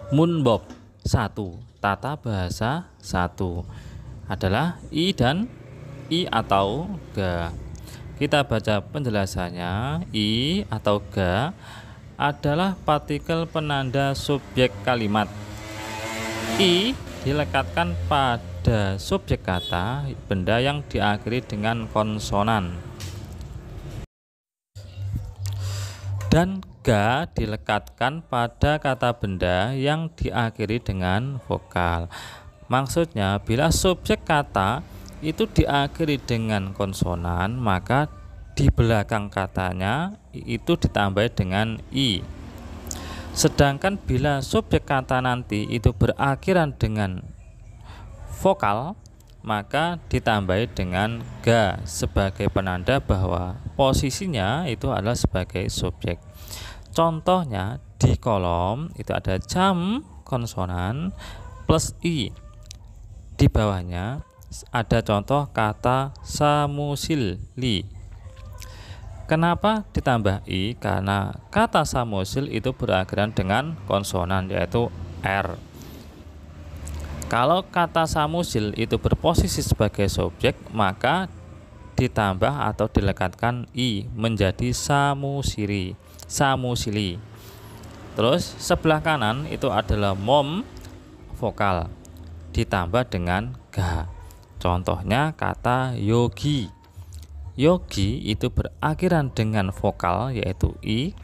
Munbob 1. Tata bahasa 1 adalah I dan I atau ga. Kita baca penjelasannya. I atau ga adalah partikel penanda subjek kalimat. I dilekatkan pada subjek kata benda yang diakhiri dengan konsonan, dan ga dilekatkan pada kata benda yang diakhiri dengan vokal. Maksudnya, bila subjek kata itu diakhiri dengan konsonan, maka di belakang katanya itu ditambah dengan i. Sedangkan bila subjek kata nanti itu berakhiran dengan vokal, maka ditambah dengan ga sebagai penanda bahwa posisinya itu adalah sebagai subjek. Contohnya di kolom itu ada jam konsonan plus i. Di bawahnya ada contoh kata samusili. Kenapa ditambah i? Karena kata samusil itu berakhiran dengan konsonan, yaitu r. Kalau kata samusil itu berposisi sebagai subjek, maka ditambah atau dilekatkan i menjadi samusili. Terus sebelah kanan itu adalah mom vokal ditambah dengan ga. Contohnya kata yogi. Yogi itu berakhiran dengan vokal yaitu i.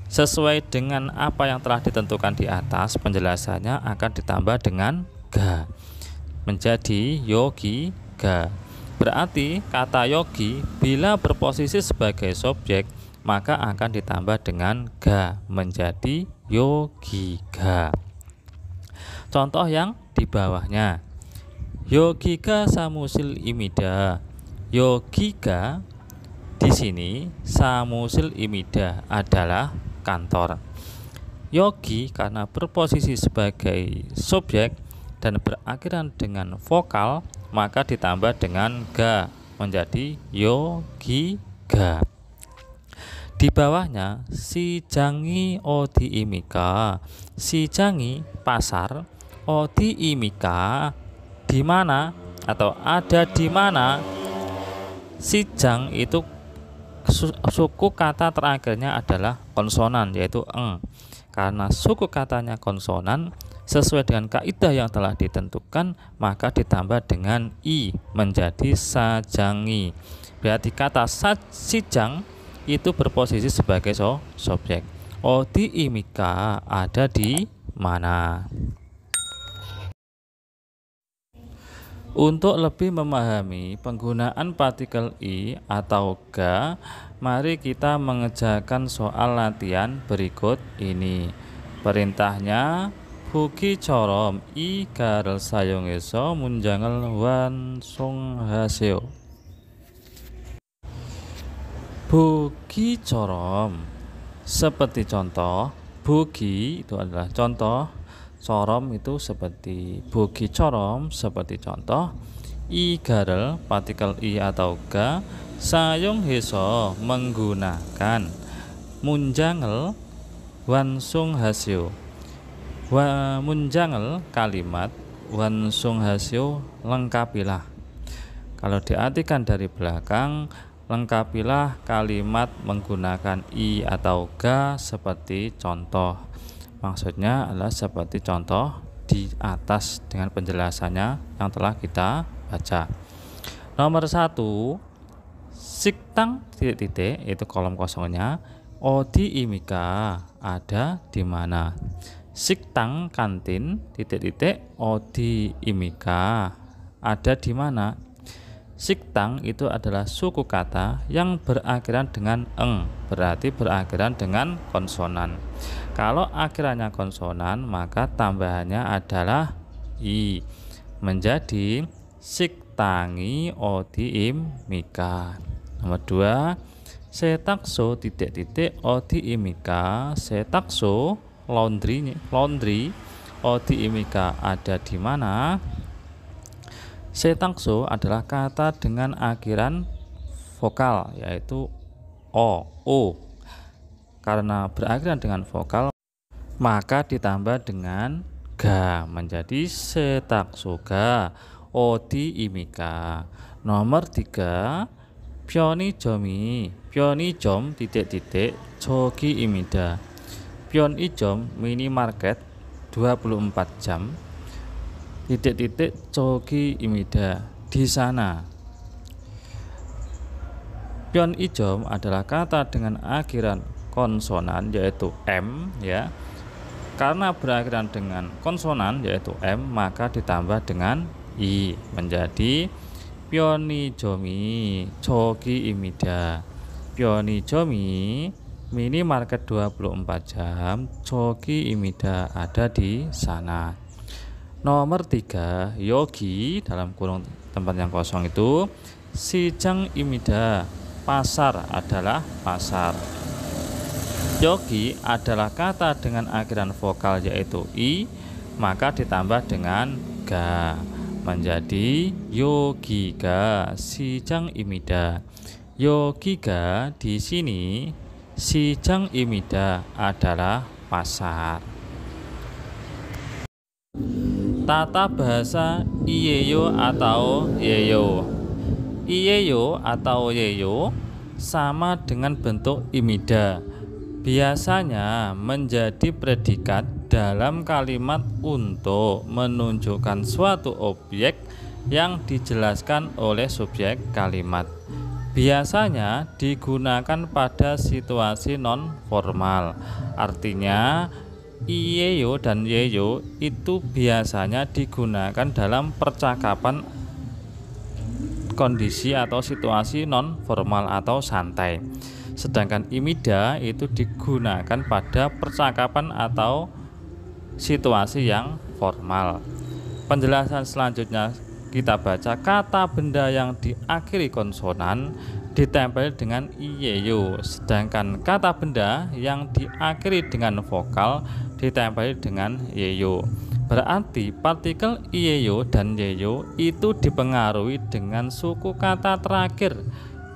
Sesuai dengan apa yang telah ditentukan di atas, penjelasannya akan ditambah dengan ga menjadi yogi ga. Berarti kata yogi bila berposisi sebagai subjek maka akan ditambah dengan ga menjadi yogi ga. Contoh yang di bawahnya, yogika samusil imida. Yogika di sini, samusil imida adalah kantor. Yogi karena berposisi sebagai subjek dan berakhiran dengan vokal, maka ditambah dengan ga menjadi yogi ga. Di bawahnya sijangi odi imika. Sijangi pasar, odi imika di mana atau ada di mana. Sijang itu suku kata terakhirnya adalah konsonan yaitu eng. Karena suku katanya konsonan, sesuai dengan kaidah yang telah ditentukan, maka ditambah dengan i menjadi sajangi. Berarti kata sijang itu berposisi sebagai subjek. Odi imika ada di mana. Untuk lebih memahami penggunaan partikel i atau ga, mari kita mengerjakan soal latihan berikut ini. Perintahnya, buki corom i garel sayongeso munjangal wansung haseo. Buki corom seperti contoh, buki itu adalah contoh, corom itu seperti buki corom seperti contoh, i garel partikel i atau ga, sayong heso menggunakan, munjangel wansung hasio. Munjangel kalimat, wansung hasio lengkapilah. Kalau diartikan dari belakang, lengkapilah kalimat menggunakan i atau ga seperti contoh. Maksudnya adalah seperti contoh di atas dengan penjelasannya yang telah kita baca. Nomor 1, siktang titik-titik itu kolom kosongnya, odi imika ada di mana. Siktang kantin titik-titik odi imika ada di mana. Siktang itu adalah suku kata yang berakhiran dengan eng, berarti berakhiran dengan konsonan. Kalau akhirannya konsonan, maka tambahannya adalah i menjadi siktangi odi imika. Nomor 2, setakso titik-titik odi imika. Setakso laundry odi imika ada di mana. Setakso adalah kata dengan akhiran vokal yaitu o. Karena berakhiran dengan vokal, maka ditambah dengan ga menjadi setak soga odi imika. Nomor 3 pioni jom titik jogi imida. Pion ijom minimarket 24 jam titik jogi imida di sana. Pion ijom adalah kata dengan akhiran konsonan yaitu M ya. Karena berakhiran dengan konsonan yaitu M, maka ditambah dengan I menjadi pionijomi jogi imida. Pionijomi minimarket 24 jam jogi imida ada di sana. Nomor 3 yogi dalam kurung tempat yang kosong itu sijang imida. Pasar adalah pasar. Yogi adalah kata dengan akhiran vokal yaitu I, maka ditambah dengan ga menjadi yogiga sijang imida. Yogiga di sini sijang imida adalah pasar. Tata bahasa iyeyo atau yeyo. Iyeyo atau yeyo sama dengan bentuk imida. Biasanya menjadi predikat dalam kalimat untuk menunjukkan suatu objek yang dijelaskan oleh subjek kalimat. Biasanya digunakan pada situasi non formal. Artinya iyeyo dan yeyo itu biasanya digunakan dalam percakapan kondisi atau situasi non formal atau santai. Sedangkan imida itu digunakan pada percakapan atau situasi yang formal. Penjelasan selanjutnya kita baca kata benda yang diakhiri konsonan ditempel dengan iyeyo, sedangkan kata benda yang diakhiri dengan vokal ditempel dengan yeyo. Berarti partikel iyeyo dan yeyo itu dipengaruhi dengan suku kata terakhir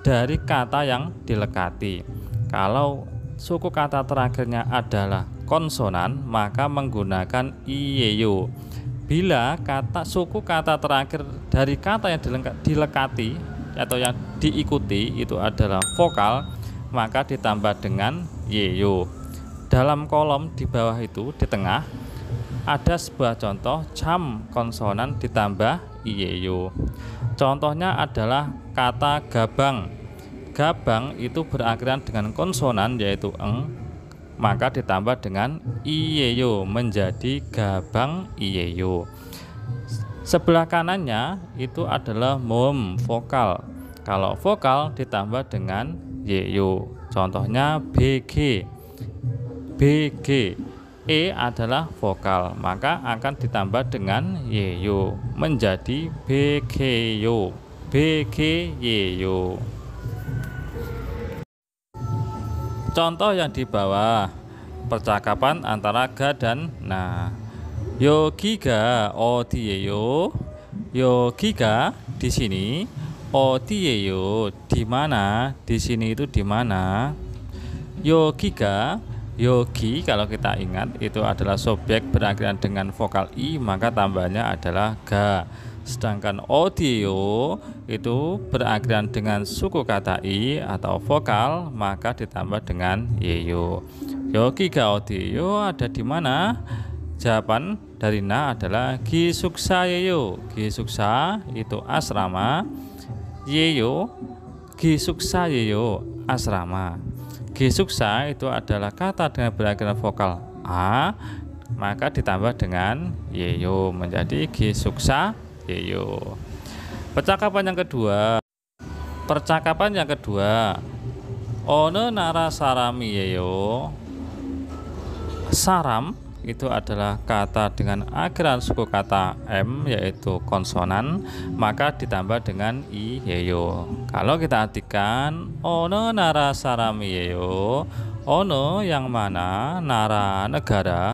dari kata yang dilekati. Kalau suku kata terakhirnya adalah konsonan, maka menggunakan iyeyo. Bila suku kata terakhir dari kata yang dilekati atau yang diikuti itu adalah vokal, maka ditambah dengan yeyo. Dalam kolom di bawah itu di tengah ada sebuah contoh jam konsonan ditambah iyeyo. Contohnya adalah kata gabang. Gabang itu berakhiran dengan konsonan yaitu eng, maka ditambah dengan iyeyo menjadi gabang iyeyo. Sebelah kanannya itu adalah mom vokal. Kalau vokal ditambah dengan yeyo. Contohnya BG. BG. E adalah vokal, maka akan ditambah dengan yeyo menjadi BGyo. BGyeyo. Contoh yang di bawah percakapan antara ga dan na. Yogiga odiyeyo. Yogiga di sini, odiyeyo di mana? Di sini itu di mana? Yogiga, yogi kalau kita ingat itu adalah subjek berakhiran dengan vokal i, maka tambahnya adalah ga. Sedangkan odiyeyo itu berakhiran dengan suku kata i atau vokal, maka ditambah dengan yeyo. Yogiga odiyeyo ada di mana? Jawaban dari na adalah gisuksa yeyo. Gisuksa itu asrama, yeyo gisuksa yeyo asrama. Gisuksa itu adalah kata dengan berakhiran vokal a, maka ditambah dengan yeyo menjadi gisuksa yeyo. Percakapan yang kedua. Percakapan yang kedua. Ono nara sarami yeyo. Saram itu adalah kata dengan akhiran suku kata m yaitu konsonan, maka ditambah dengan i yeyo. Kalau kita artikan ono nara sarami yeyo, ono yang mana, nara negara,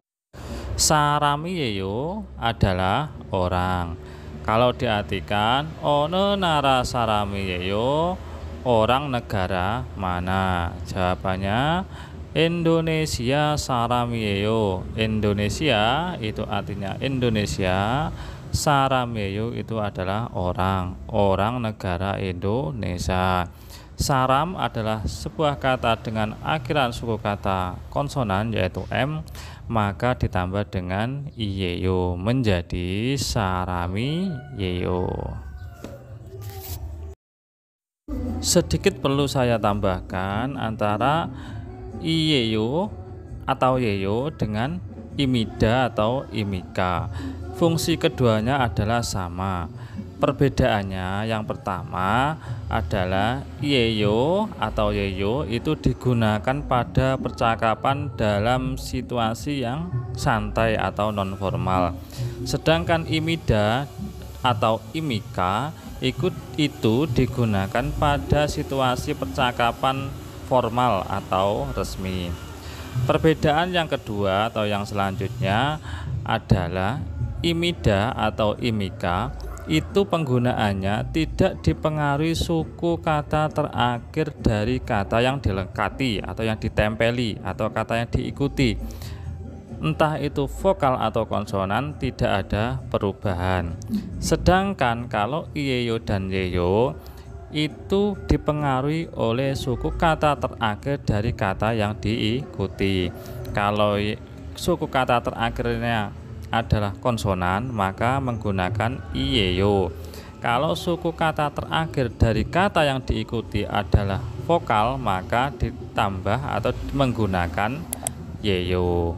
sarami yeyo adalah orang. Kalau diartikan ono nara sarami yeyo, orang negara mana? Jawabannya Indonesia Saramieyo. Indonesia itu artinya Indonesia, Saramieyo itu adalah orang negara Indonesia. Saram adalah sebuah kata dengan akhiran suku kata konsonan yaitu M, maka ditambah dengan iyeyo menjadi Saramieyo. Sedikit perlu saya tambahkan antara iyeyo atau yeyo dengan imida atau imika. Fungsi keduanya adalah sama. Perbedaannya yang pertama adalah iyeyo atau yeyo itu digunakan pada percakapan dalam situasi yang santai atau non formal. Sedangkan imida atau imika itu digunakan pada situasi percakapan formal atau resmi. Perbedaan yang kedua atau yang selanjutnya adalah imida atau imika itu penggunaannya tidak dipengaruhi suku kata terakhir dari kata yang dilekati atau yang ditempeli atau kata yang diikuti. Entah itu vokal atau konsonan, tidak ada perubahan. Sedangkan kalau iyeyo dan yeyo itu dipengaruhi oleh suku kata terakhir dari kata yang diikuti. Kalau suku kata terakhirnya adalah konsonan, maka menggunakan iyeyo. Kalau suku kata terakhir dari kata yang diikuti adalah vokal, maka ditambah atau menggunakan yeyo.